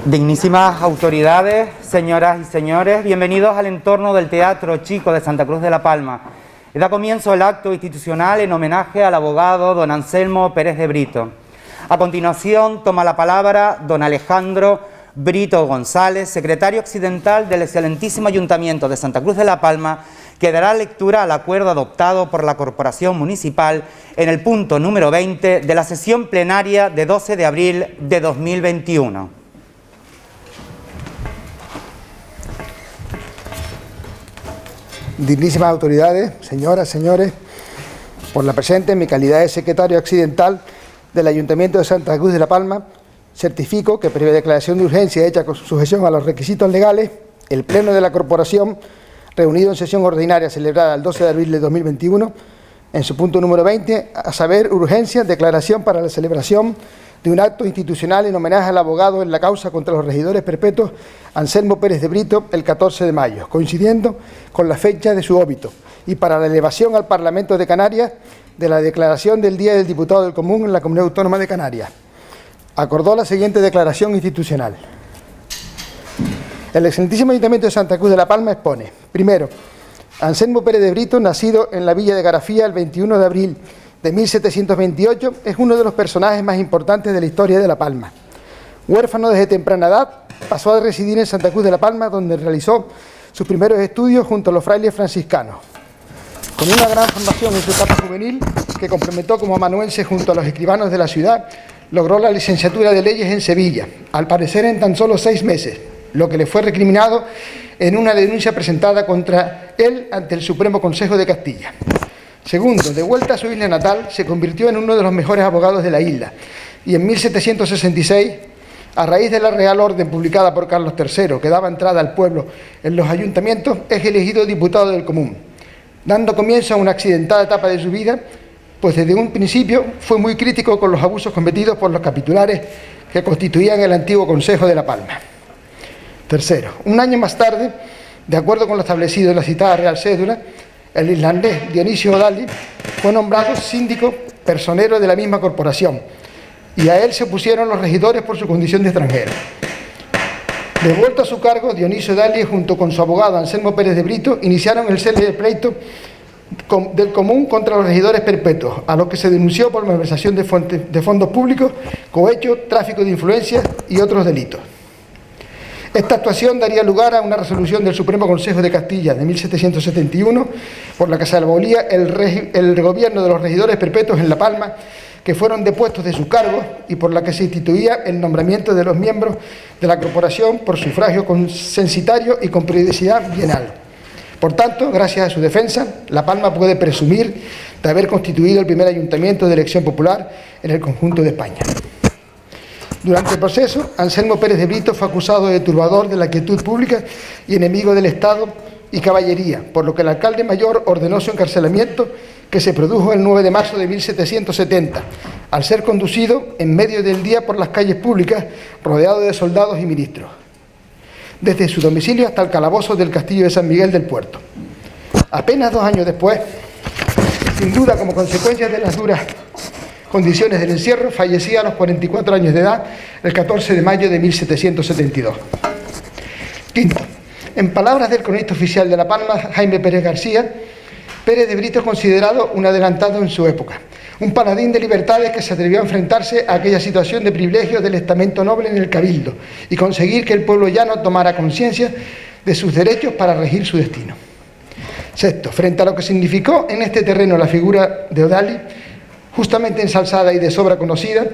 Dignísimas autoridades, señoras y señores, bienvenidos al entorno del Teatro Chico de Santa Cruz de la Palma. Y da comienzo el acto institucional en homenaje al abogado don Anselmo Pérez de Brito. A continuación toma la palabra don Alejandro Brito González, secretario occidental del excelentísimo Ayuntamiento de Santa Cruz de la Palma, que dará lectura al acuerdo adoptado por la Corporación Municipal en el punto número 20 de la sesión plenaria de 12 de abril de 2021. Dignísimas autoridades, señoras, señores, por la presente, en mi calidad de secretario accidental del Ayuntamiento de Santa Cruz de la Palma, certifico que, previa declaración de urgencia hecha con sujeción a los requisitos legales, el Pleno de la Corporación, reunido en sesión ordinaria celebrada el 12 de abril de 2021, en su punto número 20, a saber, urgencia, declaración para la celebración de un acto institucional en homenaje al abogado en la causa contra los regidores perpetuos Anselmo Pérez de Brito el 14 de mayo, coincidiendo con la fecha de su óbito, y para la elevación al Parlamento de Canarias de la declaración del Día del Diputado del Común en la Comunidad Autónoma de Canarias. Acordó la siguiente declaración institucional. El excelentísimo Ayuntamiento de Santa Cruz de la Palma expone: primero, Anselmo Pérez de Brito, nacido en la villa de Garafía el 21 de abril de 1728, es uno de los personajes más importantes de la historia de La Palma. Huérfano desde temprana edad, pasó a residir en Santa Cruz de la Palma, donde realizó sus primeros estudios junto a los frailes franciscanos. Con una gran formación en su etapa juvenil, que complementó como amanuense junto a los escribanos de la ciudad, logró la licenciatura de Leyes en Sevilla, al parecer en tan solo 6 meses, lo que le fue recriminado en una denuncia presentada contra él ante el Supremo Consejo de Castilla. Segundo, de vuelta a su isla natal, se convirtió en uno de los mejores abogados de la isla y en 1766, a raíz de la Real Orden publicada por Carlos III, que daba entrada al pueblo en los ayuntamientos, es elegido diputado del Común, dando comienzo a una accidentada etapa de su vida, pues desde un principio fue muy crítico con los abusos cometidos por los capitulares que constituían el antiguo Consejo de La Palma. Tercero, un año más tarde, de acuerdo con lo establecido en la citada Real Cédula, el islandés Dionisio O'Daly fue nombrado síndico personero de la misma corporación y a él se opusieron los regidores por su condición de extranjero. Devuelto a su cargo, Dionisio O'Daly, junto con su abogado Anselmo Pérez de Brito, iniciaron el célebre pleito del Común contra los regidores perpetuos, a los que se denunció por malversación de fondos públicos, cohecho, tráfico de influencias y otros delitos. Esta actuación daría lugar a una resolución del Supremo Consejo de Castilla de 1771, por la que se abolía el gobierno de los regidores perpetuos en La Palma, que fueron depuestos de sus cargos, y por la que se instituía el nombramiento de los miembros de la corporación por sufragio censitario y con periodicidad bienal. Por tanto, gracias a su defensa, La Palma puede presumir de haber constituido el primer ayuntamiento de elección popular en el conjunto de España. Durante el proceso, Anselmo Pérez de Brito fue acusado de turbador de la quietud pública y enemigo del Estado y caballería, por lo que el alcalde mayor ordenó su encarcelamiento, que se produjo el 9 de marzo de 1770, al ser conducido en medio del día por las calles públicas, rodeado de soldados y ministros, desde su domicilio hasta el calabozo del castillo de San Miguel del Puerto. Apenas 2 años después, sin duda como consecuencia de las duras condiciones del encierro, fallecía a los 44 años de edad, el 14 de mayo de 1772. Quinto, en palabras del cronista oficial de La Palma, Jaime Pérez García, Pérez de Brito es considerado un adelantado en su época, un paladín de libertades que se atrevió a enfrentarse a aquella situación de privilegios del estamento noble en el Cabildo y conseguir que el pueblo llano tomara conciencia de sus derechos para regir su destino. Sexto, frente a lo que significó en este terreno la figura de O'Daly, justamente ensalzada y de sobra conocida,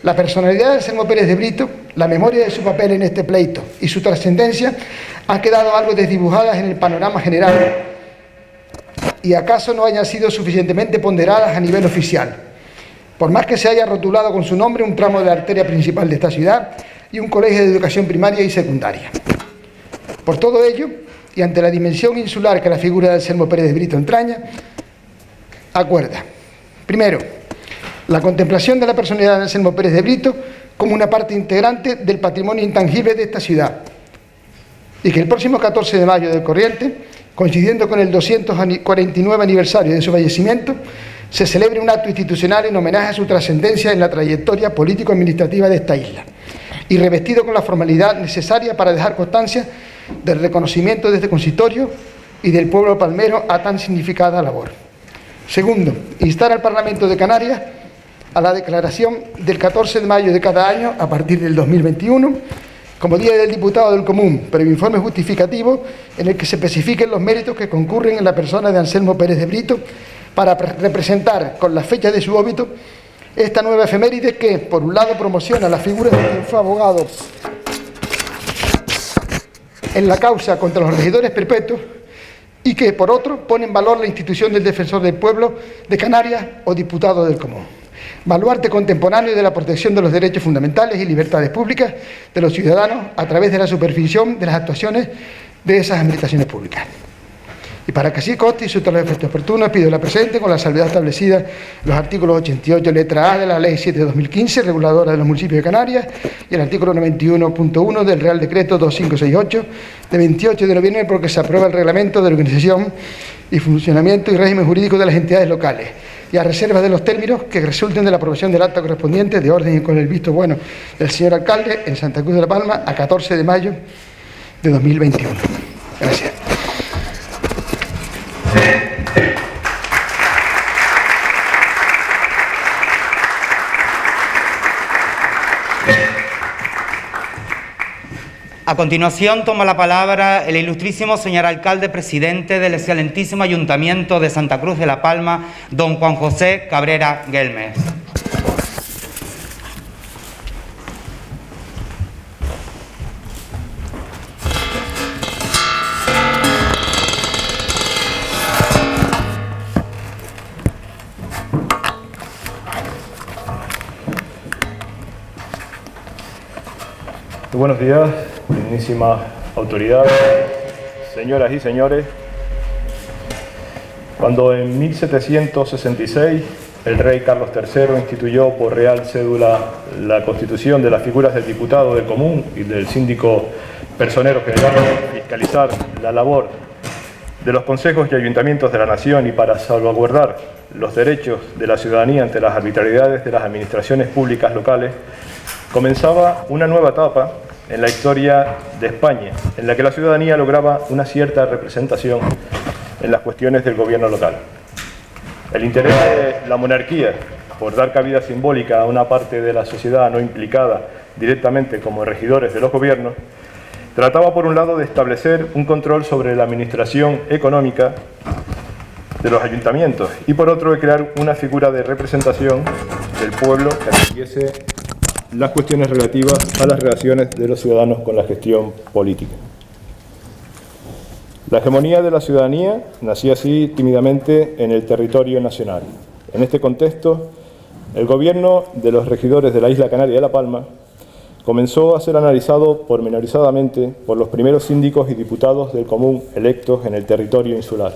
la personalidad de Anselmo Pérez de Brito, la memoria de su papel en este pleito y su trascendencia han quedado algo desdibujadas en el panorama general y acaso no hayan sido suficientemente ponderadas a nivel oficial, por más que se haya rotulado con su nombre un tramo de la arteria principal de esta ciudad y un colegio de educación primaria y secundaria. Por todo ello, y ante la dimensión insular que la figura de Anselmo Pérez de Brito entraña, acuerda, primero, la contemplación de la personalidad de Anselmo Pérez de Brito como una parte integrante del patrimonio intangible de esta ciudad, y que el próximo 14 de mayo del corriente, coincidiendo con el 249 aniversario de su fallecimiento, se celebre un acto institucional en homenaje a su trascendencia en la trayectoria político-administrativa de esta isla, y revestido con la formalidad necesaria para dejar constancia del reconocimiento de este consistorio y del pueblo palmero a tan significada labor. Segundo, instar al Parlamento de Canarias a la declaración del 14 de mayo de cada año, a partir del 2021, como Día del Diputado del Común, previo informe justificativo en el que se especifiquen los méritos que concurren en la persona de Anselmo Pérez de Brito para representar con la fecha de su óbito esta nueva efeméride que, por un lado, promociona la figura de quien fue abogado en la causa contra los regidores perpetuos y que, por otro, pone en valor la institución del Defensor del Pueblo de Canarias o Diputado del Común. Baluarte contemporáneo de la protección de los derechos fundamentales y libertades públicas de los ciudadanos a través de la supervisión de las actuaciones de esas administraciones públicas. Y para que así conste y surta los efectos oportunos, pido la presente con la salvedad establecida en los artículos 88, letra A de la Ley 7 de 2015, reguladora de los municipios de Canarias, y el artículo 91.1 del Real Decreto 2568 de 28 de noviembre, por que se aprueba el reglamento de organización y funcionamiento y régimen jurídico de las entidades locales, y a reserva de los términos que resulten de la aprobación del acta correspondiente de orden y con el visto bueno del señor alcalde en Santa Cruz de la Palma a 14 de mayo de 2021. Gracias. A continuación toma la palabra el ilustrísimo señor alcalde presidente del excelentísimo Ayuntamiento de Santa Cruz de la Palma, don Juan José Cabrera Guelmes. Buenos días, dignísimas autoridades, señoras y señores. Cuando en 1766 el rey Carlos III instituyó por real cédula la constitución de las figuras del diputado del común y del síndico personero general para fiscalizar la labor de los consejos y ayuntamientos de la nación y para salvaguardar los derechos de la ciudadanía ante las arbitrariedades de las administraciones públicas locales, comenzaba una nueva etapa en la historia de España, en la que la ciudadanía lograba una cierta representación en las cuestiones del gobierno local. El interés de la monarquía por dar cabida simbólica a una parte de la sociedad no implicada directamente como regidores de los gobiernos, trataba por un lado de establecer un control sobre la administración económica de los ayuntamientos y por otro de crear una figura de representación del pueblo que atendiese las cuestiones relativas a las relaciones de los ciudadanos con la gestión política. La hegemonía de la ciudadanía nacía así tímidamente en el territorio nacional. En este contexto, el gobierno de los regidores de la isla canaria de La Palma comenzó a ser analizado pormenorizadamente por los primeros síndicos y diputados del común electos en el territorio insular.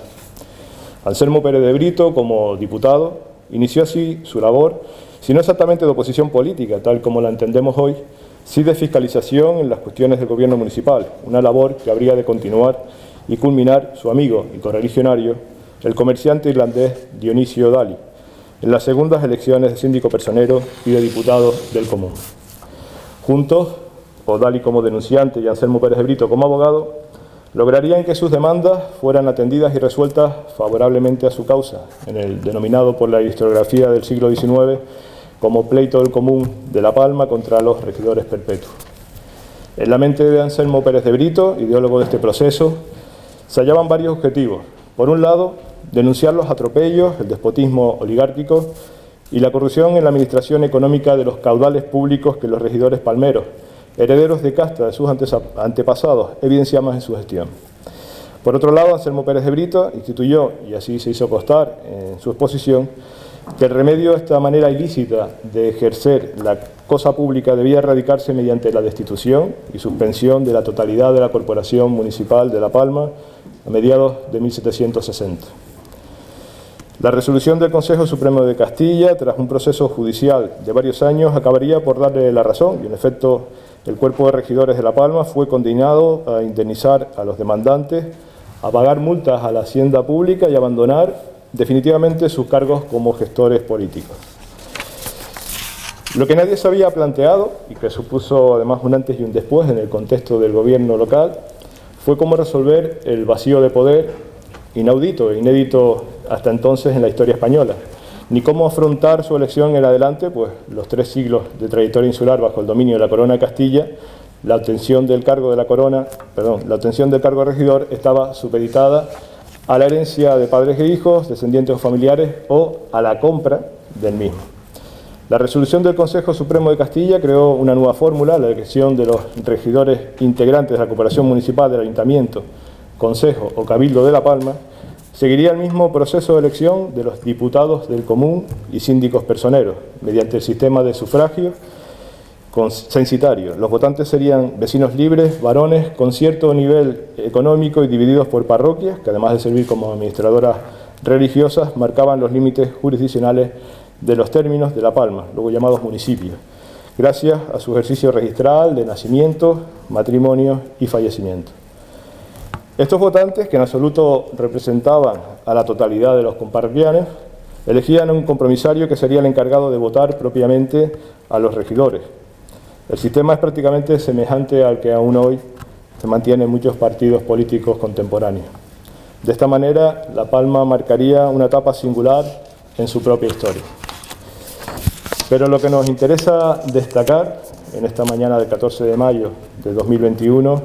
Anselmo Pérez de Brito, como diputado, inició así su labor, si no exactamente de oposición política, tal como la entendemos hoy, sí de fiscalización en las cuestiones del gobierno municipal, una labor que habría de continuar y culminar su amigo y correligionario, el comerciante irlandés Dionisio Daly, en las segundas elecciones de síndico personero y de diputado del común. Juntos, o Daly como denunciante y Anselmo Pérez de Brito como abogado, lograrían que sus demandas fueran atendidas y resueltas favorablemente a su causa, en el denominado por la historiografía del siglo XIX como pleito del común de La Palma contra los regidores perpetuos. En la mente de Anselmo Pérez de Brito, ideólogo de este proceso, se hallaban varios objetivos. Por un lado, denunciar los atropellos, el despotismo oligárquico y la corrupción en la administración económica de los caudales públicos que los regidores palmeros, herederos de casta de sus antepasados, evidenciaban en su gestión. Por otro lado, Anselmo Pérez de Brito instituyó, y así se hizo constar en su exposición, que el remedio a esta manera ilícita de ejercer la cosa pública debía erradicarse mediante la destitución y suspensión de la totalidad de la Corporación Municipal de La Palma a mediados de 1760. La resolución del Consejo Supremo de Castilla, tras un proceso judicial de varios años, acabaría por darle la razón y, en efecto, el cuerpo de regidores de La Palma fue condenado a indemnizar a los demandantes, a pagar multas a la hacienda pública y a abandonar definitivamente sus cargos como gestores políticos. Lo que nadie se había planteado, y que supuso además un antes y un después en el contexto del gobierno local, fue cómo resolver el vacío de poder inaudito e inédito hasta entonces en la historia española, ni cómo afrontar su elección en adelante, pues los 3 siglos de trayectoria insular bajo el dominio de la corona de Castilla, la obtención del cargo de regidor estaba supeditada a la herencia de padres e hijos, descendientes o familiares, o a la compra del mismo. La resolución del Consejo Supremo de Castilla creó una nueva fórmula, la elección de los regidores integrantes de la Corporación Municipal del Ayuntamiento, Consejo o Cabildo de La Palma. Seguiría el mismo proceso de elección de los diputados del común y síndicos personeros, mediante el sistema de sufragio censitario. Los votantes serían vecinos libres, varones, con cierto nivel económico y divididos por parroquias, que además de servir como administradoras religiosas, marcaban los límites jurisdiccionales de los términos de La Palma, luego llamados municipios, gracias a su ejercicio registral de nacimiento, matrimonio y fallecimiento. Estos votantes, que en absoluto representaban a la totalidad de los comparroquianos, elegían a un compromisario que sería el encargado de votar propiamente a los regidores. El sistema es prácticamente semejante al que aún hoy se mantiene en muchos partidos políticos contemporáneos. De esta manera, La Palma marcaría una etapa singular en su propia historia. Pero lo que nos interesa destacar en esta mañana del 14 de mayo de 2021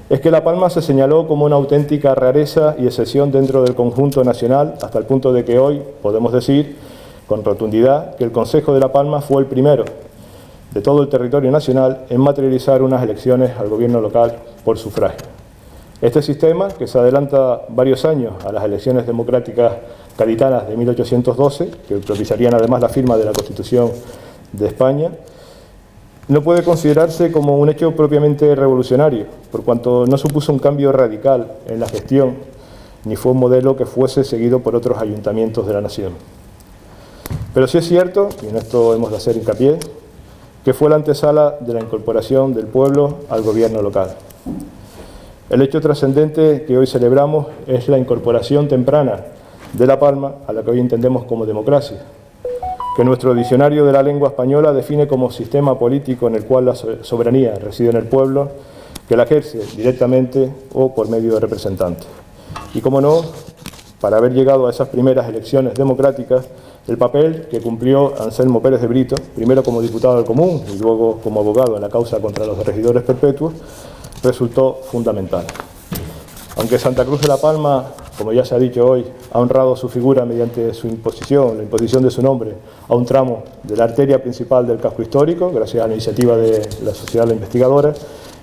es que La Palma se señaló como una auténtica rareza y excepción dentro del conjunto nacional, hasta el punto de que hoy podemos decir con rotundidad que el Consejo de La Palma fue el primero de todo el territorio nacional en materializar unas elecciones al gobierno local por sufragio. Este sistema, que se adelanta varios años a las elecciones democráticas gaditanas de 1812, que propiciarían además la firma de la Constitución de España, no puede considerarse como un hecho propiamente revolucionario, por cuanto no supuso un cambio radical en la gestión, ni fue un modelo que fuese seguido por otros ayuntamientos de la nación. Pero sí es cierto, y en esto hemos de hacer hincapié, que fue la antesala de la incorporación del pueblo al gobierno local. El hecho trascendente que hoy celebramos es la incorporación temprana de La Palma a la que hoy entendemos como democracia, que nuestro diccionario de la lengua española define como sistema político en el cual la soberanía reside en el pueblo, que la ejerce directamente o por medio de representantes. Y como no, para haber llegado a esas primeras elecciones democráticas, el papel que cumplió Anselmo Pérez de Brito, primero como diputado del Común y luego como abogado en la causa contra los regidores perpetuos, resultó fundamental. Aunque Santa Cruz de La Palma, como ya se ha dicho hoy, ha honrado su figura mediante su imposición, la imposición de su nombre, a un tramo de la arteria principal del casco histórico, gracias a la iniciativa de la Sociedad La Investigadora,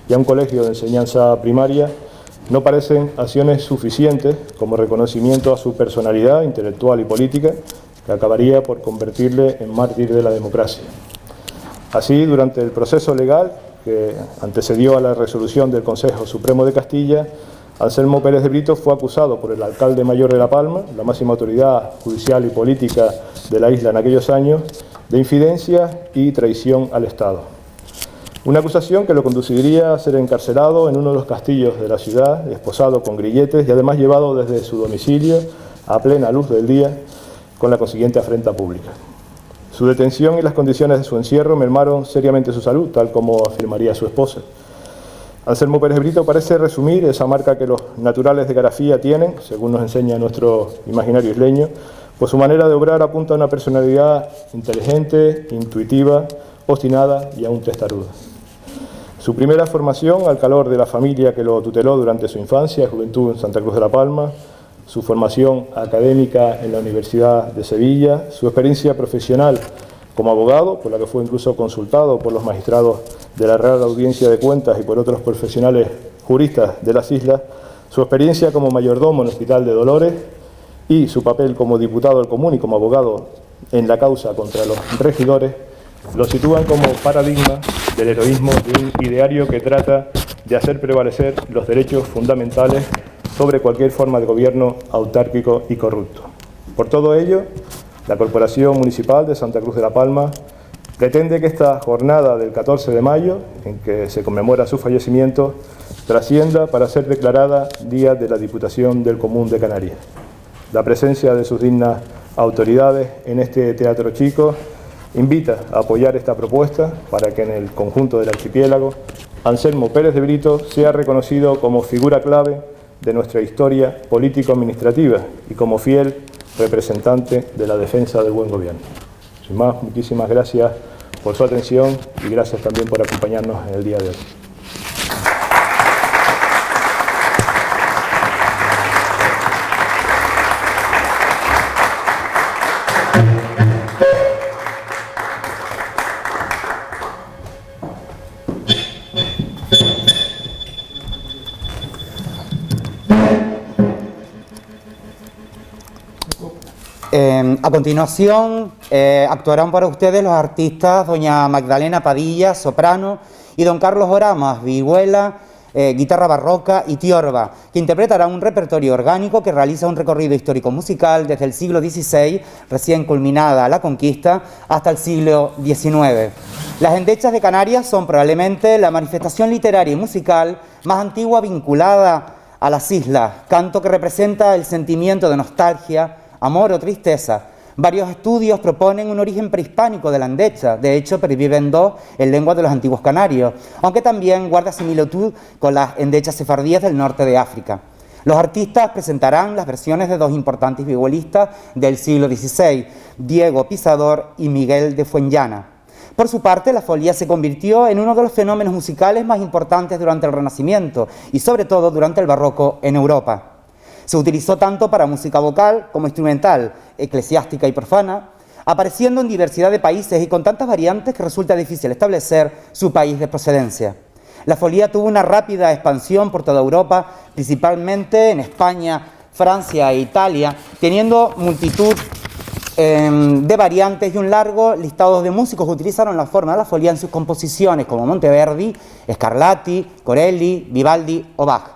y a un colegio de enseñanza primaria, no parecen acciones suficientes como reconocimiento a su personalidad intelectual y política, que acabaría por convertirle en mártir de la democracia. Así, durante el proceso legal que antecedió a la resolución del Consejo Supremo de Castilla, Anselmo Pérez de Brito fue acusado por el alcalde mayor de La Palma, la máxima autoridad judicial y política de la isla en aquellos años, de infidencia y traición al Estado. Una acusación que lo conduciría a ser encarcelado en uno de los castillos de la ciudad, esposado con grilletes y además llevado desde su domicilio a plena luz del día, con la consiguiente afrenta pública. Su detención y las condiciones de su encierro mermaron seriamente su salud, tal como afirmaría su esposa. Anselmo Pérez de Brito parece resumir esa marca que los naturales de Garafía tienen, según nos enseña nuestro imaginario isleño, pues su manera de obrar apunta a una personalidad inteligente, intuitiva, obstinada y aún testaruda. Su primera formación al calor de la familia que lo tuteló durante su infancia y juventud en Santa Cruz de La Palma, su formación académica en la Universidad de Sevilla, su experiencia profesional como abogado, por la que fue incluso consultado por los magistrados de la Real Audiencia de Cuentas y por otros profesionales juristas de las islas, su experiencia como mayordomo en el Hospital de Dolores y su papel como diputado del Común y como abogado en la causa contra los regidores, lo sitúan como paradigma del heroísmo de un ideario que trata de hacer prevalecer los derechos fundamentales sobre cualquier forma de gobierno autárquico y corrupto. Por todo ello, la Corporación Municipal de Santa Cruz de La Palma pretende que esta jornada del 14 de mayo, en que se conmemora su fallecimiento, trascienda para ser declarada Día de la Diputación del Común de Canarias. La presencia de sus dignas autoridades en este teatro chico invita a apoyar esta propuesta para que en el conjunto del archipiélago Anselmo Pérez de Brito sea reconocido como figura clave de nuestra historia político-administrativa y como fiel representante de la defensa del buen gobierno. Sin más, muchísimas gracias por su atención y gracias también por acompañarnos en el día de hoy. A continuación, actuarán para ustedes los artistas doña Magdalena Padilla, soprano, y don Carlos Oramas, vihuela, guitarra barroca y tiorba, que interpretarán un repertorio orgánico que realiza un recorrido histórico-musical desde el siglo XVI, recién culminada la conquista, hasta el siglo XIX. Las endechas de Canarias son probablemente la manifestación literaria y musical más antigua vinculada a las islas, canto que representa el sentimiento de nostalgia, amor o tristeza. Varios estudios proponen un origen prehispánico de la endecha, de hecho perviven dos en lengua de los antiguos canarios, aunque también guarda similitud con las endechas sefardíes del norte de África. Los artistas presentarán las versiones de dos importantes vihuelistas del siglo XVI, Diego Pisador y Miguel de Fuenllana. Por su parte, la folía se convirtió en uno de los fenómenos musicales más importantes durante el Renacimiento y sobre todo durante el Barroco en Europa. Se utilizó tanto para música vocal como instrumental, eclesiástica y profana, apareciendo en diversidad de países y con tantas variantes que resulta difícil establecer su país de procedencia. La folía tuvo una rápida expansión por toda Europa, principalmente en España, Francia e Italia, teniendo multitud de variantes y un largo listado de músicos que utilizaron la forma de la folía en sus composiciones, como Monteverdi, Scarlatti, Corelli, Vivaldi o Bach.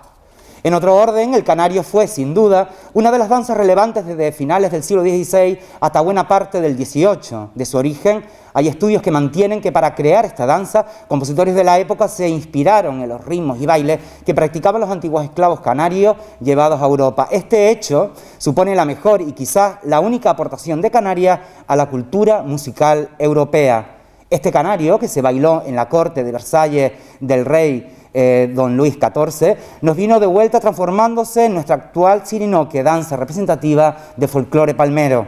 En otro orden, el canario fue, sin duda, una de las danzas relevantes desde finales del siglo XVI hasta buena parte del XVIII. De su origen, hay estudios que mantienen que para crear esta danza, compositores de la época se inspiraron en los ritmos y bailes que practicaban los antiguos esclavos canarios llevados a Europa. Este hecho supone la mejor y quizás la única aportación de Canarias a la cultura musical europea. Este canario, que se bailó en la corte de Versalles del rey don Luis XIV, nos vino de vuelta transformándose en nuestra actual sirinoque, danza representativa de folclore palmero.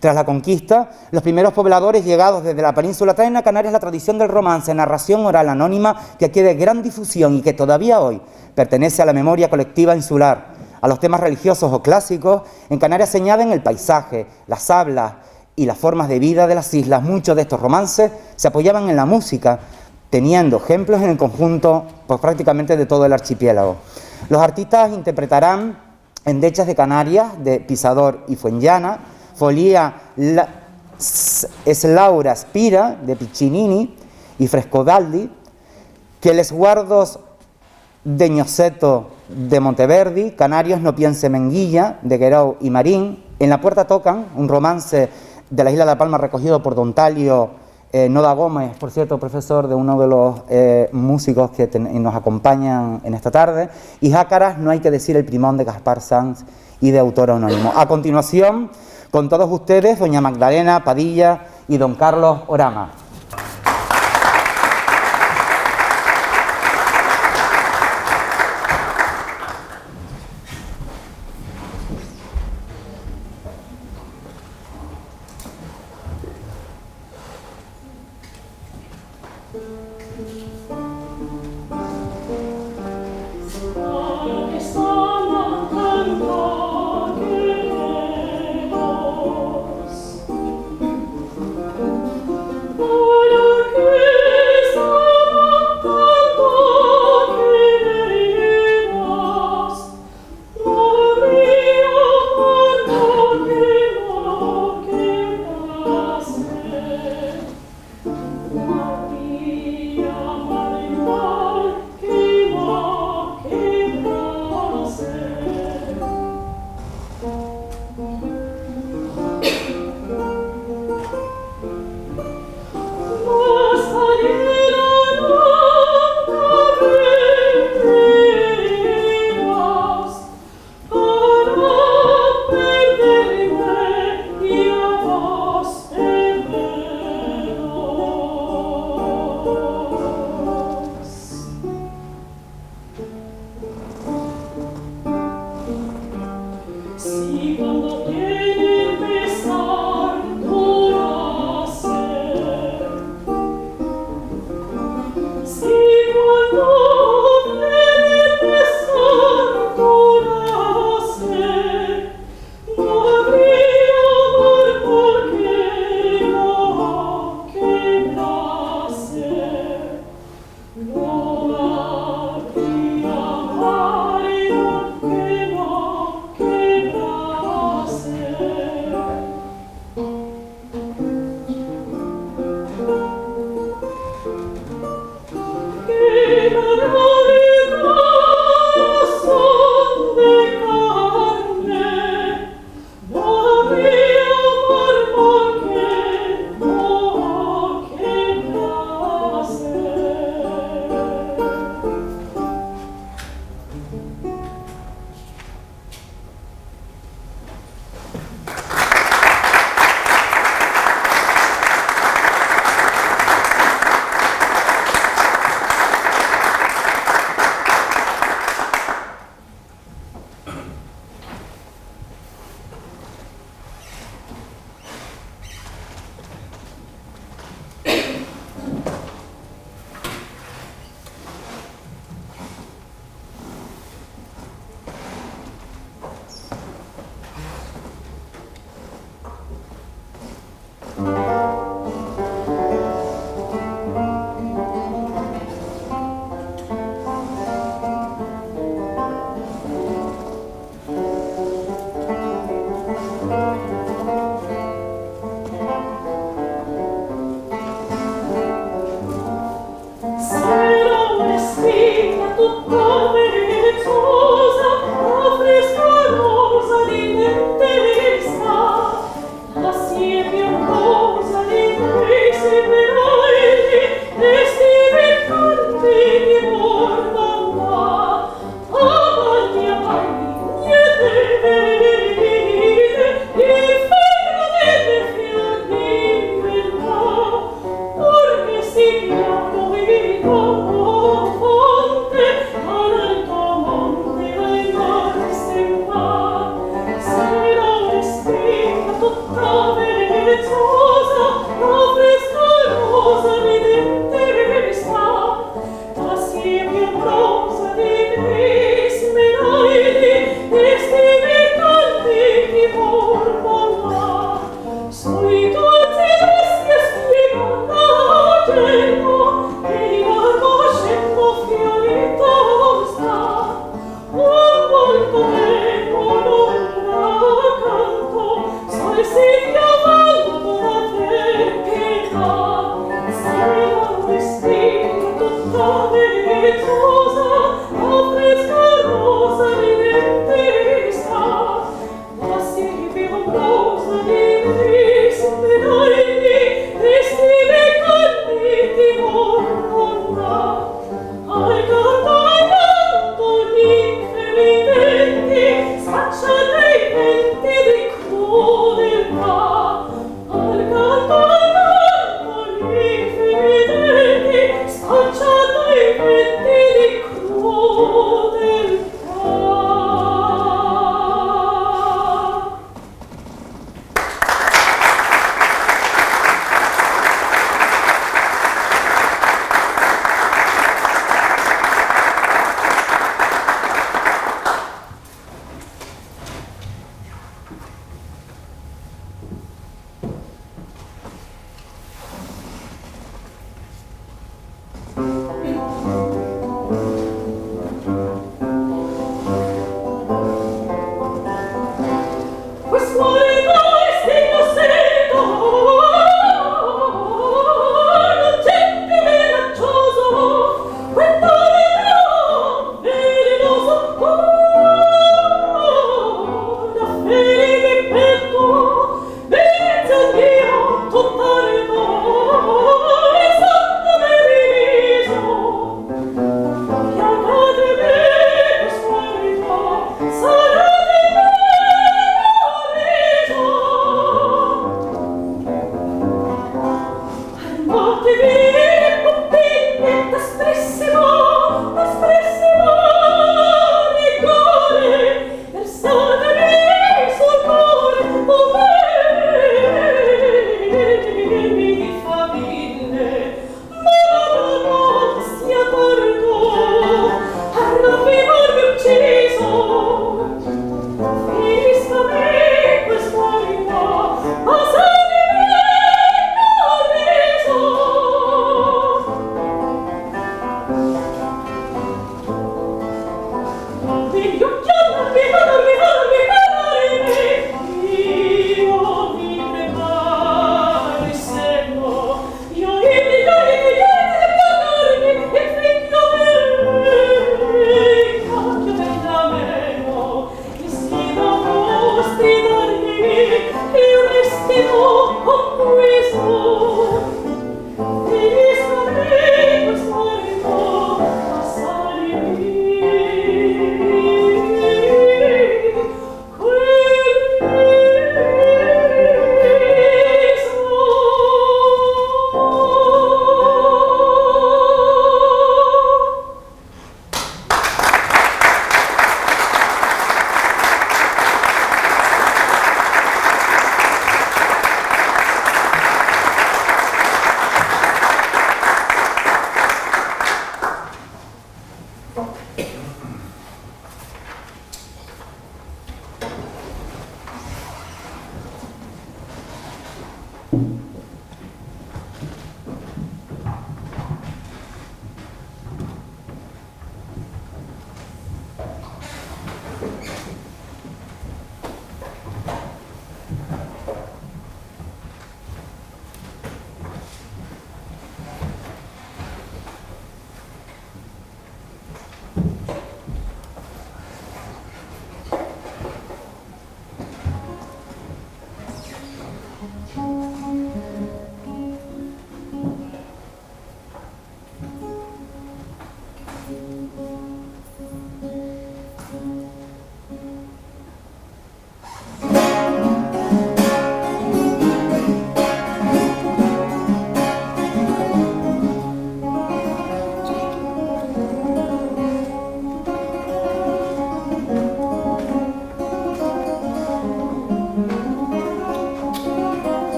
Tras la conquista, los primeros pobladores llegados desde la península traen a Canarias la tradición del romance, narración oral anónima que adquiere gran difusión y que todavía hoy pertenece a la memoria colectiva insular. A los temas religiosos o clásicos, en Canarias se añaden el paisaje, las hablas y las formas de vida de las islas. Muchos de estos romances se apoyaban en la música, teniendo ejemplos en el conjunto pues, prácticamente de todo el archipiélago. Los artistas interpretarán endechas de Canarias, de Pisador y Fuenllana, folía es Laura Spira, de Piccinini y Frescobaldi, que les guardos de Ñoceto, de Monteverdi, Canarios no piense Menguilla, de Guerau y Marín. En la puerta tocan un romance de la isla de La Palma recogido por don Talio Noda Gómez, por cierto, profesor de uno de los músicos que nos acompañan en esta tarde, y Jácaras, no hay que decir el primón, de Gaspar Sanz y de autor anónimo. A continuación, con todos ustedes, doña Magdalena Padilla y don Carlos Oramas.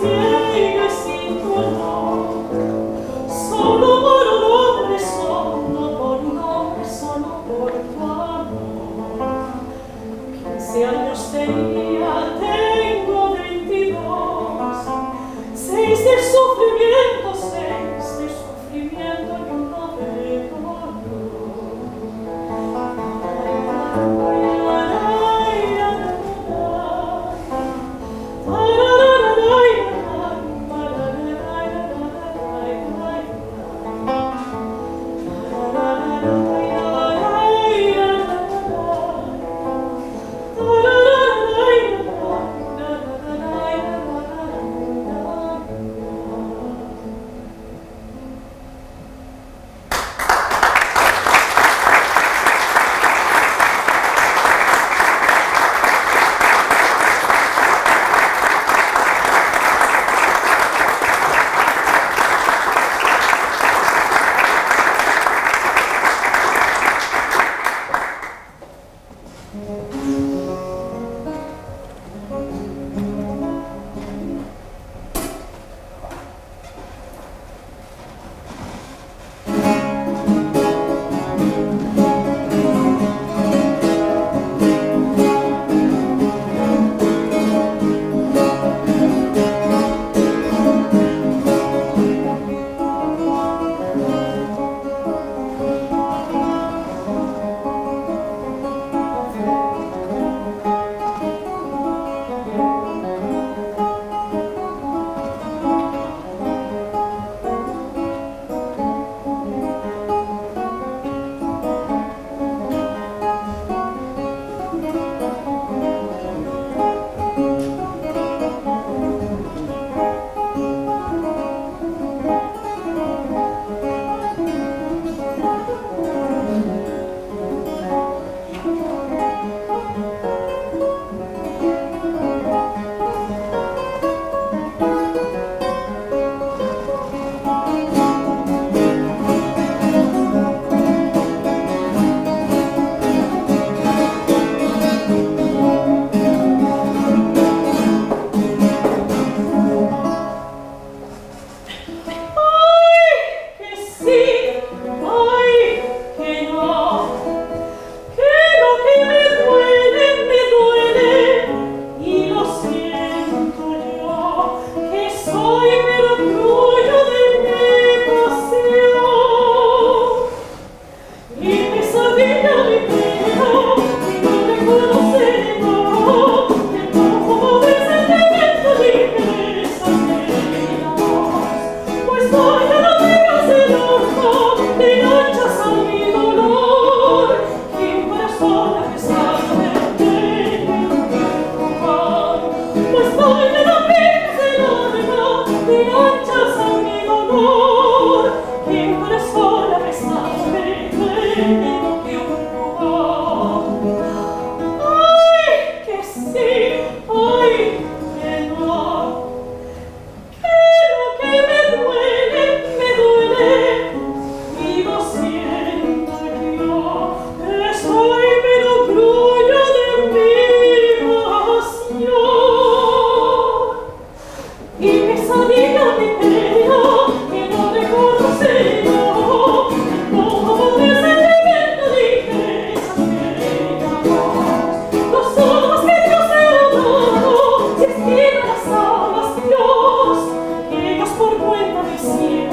Ciegamente sin dolor. cielo.